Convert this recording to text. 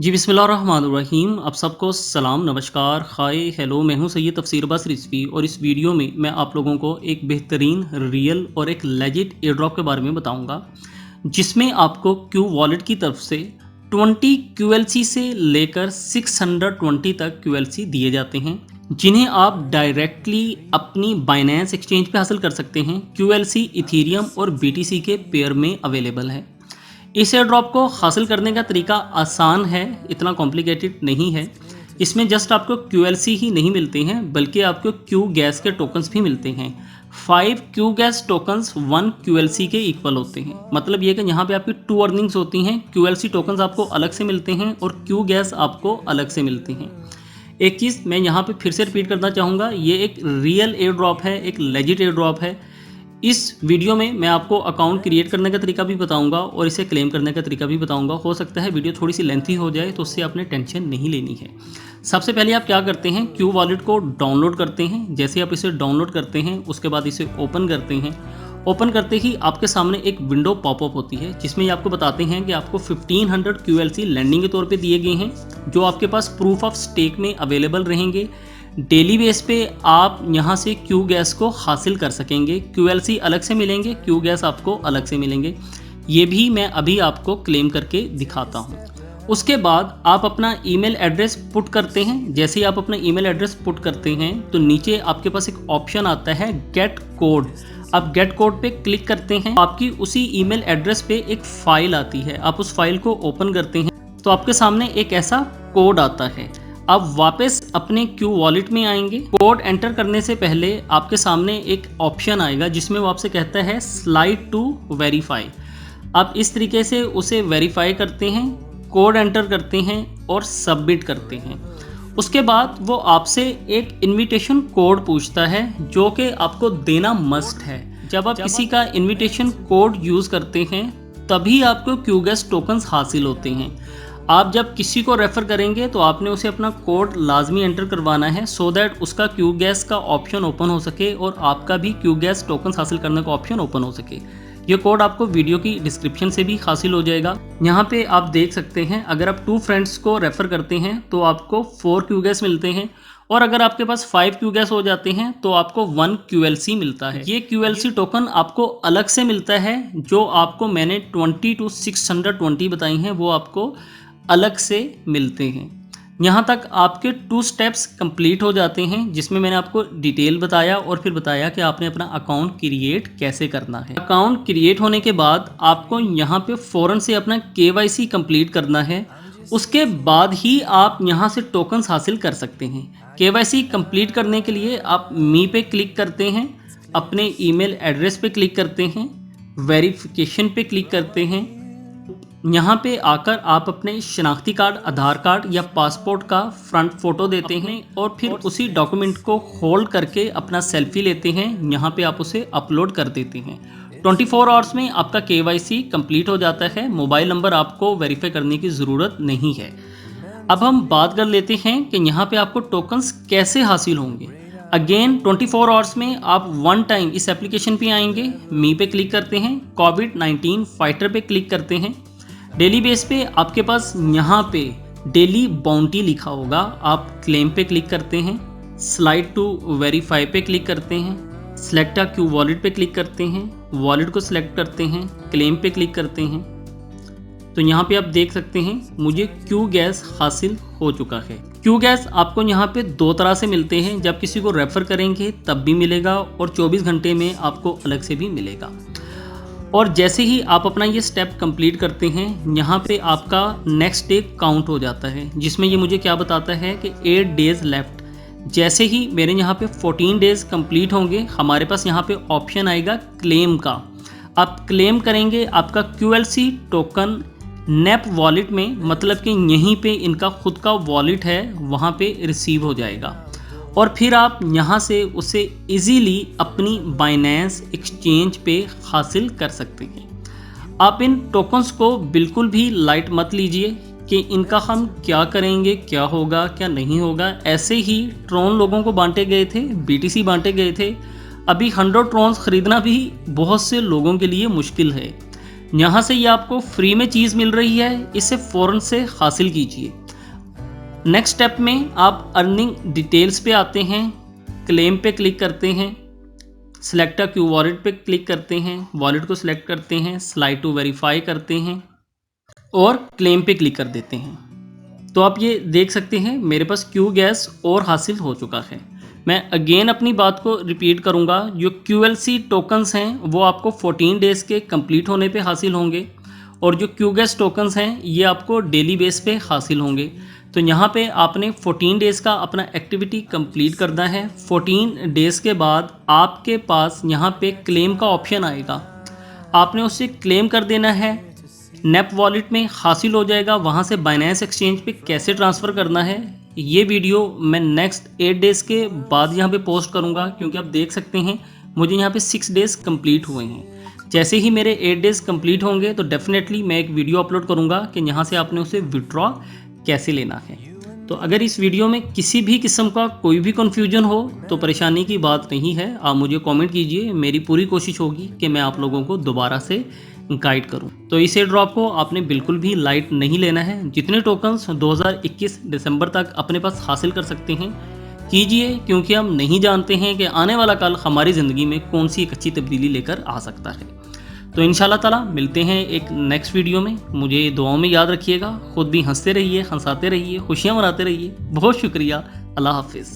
जी बिस्मिल्लाहिर्रहमानिर्रहीम। आप सबको सलाम, नमस्कार, हाय, हेलो। मैं हूं सैयद तफसीर अब्बास रिजवी और इस वीडियो में मैं आप लोगों को एक बेहतरीन, रियल और एक लेजिट एयर ड्रॉप के बारे में बताऊंगा, जिसमें आपको क्यू वॉलेट की तरफ से 20 क्यूएलसी से लेकर 620 तक क्यूएलसी दिए जाते हैं, जिन्हें आप डायरेक्टली अपनी बाइनेंस एक्सचेंज पे हासिल कर सकते हैं। क्यूएलसी इथीरियम और बीटीसी के पेयर में अवेलेबल है। इस एयर ड्रॉप को हासिल करने का तरीका आसान है, इतना कॉम्प्लिकेटेड नहीं है। इसमें जस्ट आपको क्यूएलसी ही नहीं मिलते हैं, बल्कि आपको क्यू गैस के टोकन्स भी मिलते हैं। 5 क्यू गैस टोकन्स 1 क्यूएलसी के इक्वल होते हैं। मतलब ये कि यहाँ पे आपकी 2 अर्निंग्स होती हैं। क्यूएलसी टोकन्स आपको अलग से मिलते हैं और क्यू गैस आपको अलग से मिलते हैं। एक चीज़ मैं यहाँ पे फिर से रिपीट करना चाहूँगा, ये एक रियल एयर ड्रॉप है, एक लेजिट एयर ड्रॉप है। इस वीडियो में मैं आपको अकाउंट क्रिएट करने का तरीका भी बताऊंगा और इसे क्लेम करने का तरीका भी बताऊंगा। हो सकता है वीडियो थोड़ी सी लेंथी हो जाए, तो उससे आपने टेंशन नहीं लेनी है। सबसे पहले आप क्या करते हैं, क्यू वॉलेट को डाउनलोड करते हैं। जैसे आप इसे डाउनलोड करते हैं, उसके बाद इसे ओपन करते हैं। ओपन करते ही आपके सामने एक विंडो पॉपअप होती है, जिसमें ये आपको बताते हैं कि आपको 1500 क्यूएलसी लैंडिंग के तौर पे दिए गए हैं, जो आपके पास प्रूफ ऑफ स्टेक में अवेलेबल रहेंगे। डेली बेस पे आप यहाँ से क्यू गैस को हासिल कर सकेंगे। क्यूएलसी अलग से मिलेंगे, क्यू गैस आपको अलग से मिलेंगे। ये भी मैं अभी आपको क्लेम करके दिखाता हूँ। उसके बाद आप अपना ईमेल एड्रेस पुट करते हैं। जैसे ही आप अपना ईमेल एड्रेस पुट करते हैं, तो नीचे आपके पास एक ऑप्शन आता है गेट कोड। आप गेट कोड पे क्लिक करते हैं, आपकी उसी ईमेल एड्रेस पे एक फ़ाइल आती है। आप उस फाइल को ओपन करते हैं, तो आपके सामने एक ऐसा कोड आता है। अब वापस अपने क्यू वॉलेट में आएंगे। कोड एंटर करने से पहले आपके सामने एक ऑप्शन आएगा, जिसमें वो आपसे कहता है स्लाइड टू वेरीफाई। आप इस तरीके से उसे वेरीफाई करते हैं, कोड एंटर करते हैं और सबमिट करते हैं। उसके बाद वो आपसे एक इनविटेशन कोड पूछता है, जो कि आपको देना मस्ट है। जब आप किसी का इनविटेशन कोड यूज़ करते हैं, तभी आपको क्यू गैस टोकन्स हासिल होते हैं। आप जब किसी को रेफ़र करेंगे, तो आपने उसे अपना कोड लाजमी एंटर करवाना है, सो दैट उसका क्यू गैस का ऑप्शन ओपन हो सके और आपका भी क्यू गैस टोकन्स हासिल करने का ऑप्शन ओपन हो सके। ये कोड आपको वीडियो की डिस्क्रिप्शन से भी हासिल हो जाएगा। यहाँ पे आप देख सकते हैं, अगर आप 2 फ्रेंड्स को रेफ़र करते हैं तो आपको 4 क्यू गैस मिलते हैं, और अगर आपके पास 5 क्यू गैस हो जाते हैं तो आपको 1 क्यूएलसी मिलता है। ये क्यूएलसी टोकन आपको अलग से मिलता है। जो आपको मैंने 20 to 620 बताई हैं, वो आपको अलग से मिलते हैं। यहाँ तक आपके 2 स्टेप्स कंप्लीट हो जाते हैं, जिसमें मैंने आपको डिटेल बताया और फिर बताया कि आपने अपना अकाउंट क्रिएट कैसे करना है। अकाउंट क्रिएट होने के बाद आपको यहाँ पे फ़ौरन से अपना केवाईसी कंप्लीट करना है। उसके बाद ही आप यहाँ से टोकन्स हासिल कर सकते हैं। केवाईसी कंप्लीट करने के लिए आप मी पे क्लिक करते हैं, अपने ईमेल एड्रेस पे क्लिक करते हैं, वेरिफिकेशन पे क्लिक करते हैं। यहाँ पे आकर आप अपने शनाख्ती कार्ड, आधार कार्ड या पासपोर्ट का फ्रंट फ़ोटो देते हैं और फिर उसी डॉक्यूमेंट को होल्ड करके अपना सेल्फी लेते हैं। यहाँ पे आप उसे अपलोड कर देते हैं। 24 आवर्स में आपका केवाईसी कंप्लीट हो जाता है। मोबाइल नंबर आपको वेरीफाई करने की ज़रूरत नहीं है। अब हम बात कर लेते हैं कि यहाँ पे आपको टोकन्स कैसे हासिल होंगे। अगेन 24 आवर्स में आप 1 टाइम इस एप्लीकेशन पे आएंगे, मी पे क्लिक करते हैं, कोविड-19 फाइटर पे क्लिक करते हैं। डेली बेस पे आपके पास यहाँ पे डेली बाउंटी लिखा होगा, आप क्लेम पे क्लिक करते हैं, स्लाइड टू वेरीफाई पे क्लिक करते हैं, सेलेक्ट अ क्यू वॉलेट पे क्लिक करते हैं, वॉलेट को सिलेक्ट करते हैं, क्लेम पे क्लिक करते हैं। तो यहाँ पे आप देख सकते हैं मुझे क्यू गैस हासिल हो चुका है। क्यू गैस आपको यहाँ पे 2 तरह से मिलते हैं, जब किसी को रेफ़र करेंगे तब भी मिलेगा और 24 घंटे में आपको अलग से भी मिलेगा। और जैसे ही आप अपना ये स्टेप कंप्लीट करते हैं, यहाँ पे आपका नेक्स्ट डे काउंट हो जाता है, जिसमें ये मुझे क्या बताता है कि 8 डेज़ लेफ्ट। जैसे ही मेरे यहाँ पे 14 डेज़ कंप्लीट होंगे, हमारे पास यहाँ पे ऑप्शन आएगा क्लेम का। आप क्लेम करेंगे, आपका क्यूएलसी टोकन नेप वॉलेट में, मतलब कि यहीं पे इनका खुद का वॉलेट है, वहाँ पे रिसीव हो जाएगा और फिर आप यहाँ से उसे इजीली अपनी बाइनेंस एक्सचेंज पे हासिल कर सकते हैं। आप इन टोकन्स को बिल्कुल भी लाइट मत लीजिए कि इनका हम क्या करेंगे, क्या होगा, क्या नहीं होगा। ऐसे ही ट्रोन लोगों को बांटे गए थे, बीटीसी बांटे गए थे। अभी 100 ट्रोन्स ख़रीदना भी बहुत से लोगों के लिए मुश्किल है। यहाँ से ये आपको फ्री में चीज़ मिल रही है, इसे फ़ौरन से हासिल कीजिए। नेक्स्ट स्टेप में आप अर्निंग डिटेल्स पे आते हैं, क्लेम पे क्लिक करते हैं, सिलेक्ट अ क्यू वॉलेट पे क्लिक करते हैं, वॉलेट को सिलेक्ट करते हैं, स्लाइड टू वेरीफाई करते हैं और क्लेम पे क्लिक कर देते हैं। तो आप ये देख सकते हैं मेरे पास क्यू गैस और हासिल हो चुका है। मैं अगेन अपनी बात को रिपीट करूंगा, जो QLC टोकन्स हैं वो आपको 14 डेज़ के कंप्लीट होने पे हासिल होंगे और जो क्यू गैस टोकन्स हैं ये आपको डेली बेस पे हासिल होंगे। तो यहाँ पे आपने 14 डेज़ का अपना एक्टिविटी कंप्लीट करना है। 14 डेज़ के बाद आपके पास यहाँ पे क्लेम का ऑप्शन आएगा, आपने उससे क्लेम कर देना है। नेप वॉलेट में हासिल हो जाएगा, वहाँ से बाइनेंस एक्सचेंज पे कैसे ट्रांसफ़र करना है ये वीडियो मैं नेक्स्ट 8 डेज़ के बाद यहाँ पे पोस्ट करूँगा, क्योंकि आप देख सकते हैं मुझे यहाँ पे 6 डेज़ कंप्लीट हुए हैं। जैसे ही मेरे 8 डेज़ कंप्लीट होंगे तो डेफिनेटली मैं एक वीडियो अपलोड करूँगा कि यहाँ से आपने उसे विड्रॉ कैसे लेना है। तो अगर इस वीडियो में किसी भी किस्म का कोई भी कन्फ्यूजन हो तो परेशानी की बात नहीं है, आप मुझे कमेंट कीजिए, मेरी पूरी कोशिश होगी कि मैं आप लोगों को दोबारा से गाइड करूं। तो इस एयर ड्रॉप को आपने बिल्कुल भी लाइट नहीं लेना है। जितने टोकन्स 2021 दिसंबर तक अपने पास हासिल कर सकते हैं कीजिए, क्योंकि हम नहीं जानते हैं कि आने वाला कल हमारी ज़िंदगी में कौन सी एक अच्छी तब्दीली लेकर आ सकता है। तो इंशाल्लाह ताला मिलते हैं एक नेक्स्ट वीडियो में। मुझे दुआओं में याद रखिएगा, खुद भी हंसते रहिए, हंसाते रहिए, खुशियाँ मनाते रहिए। बहुत शुक्रिया, अल्लाह हाफिज़।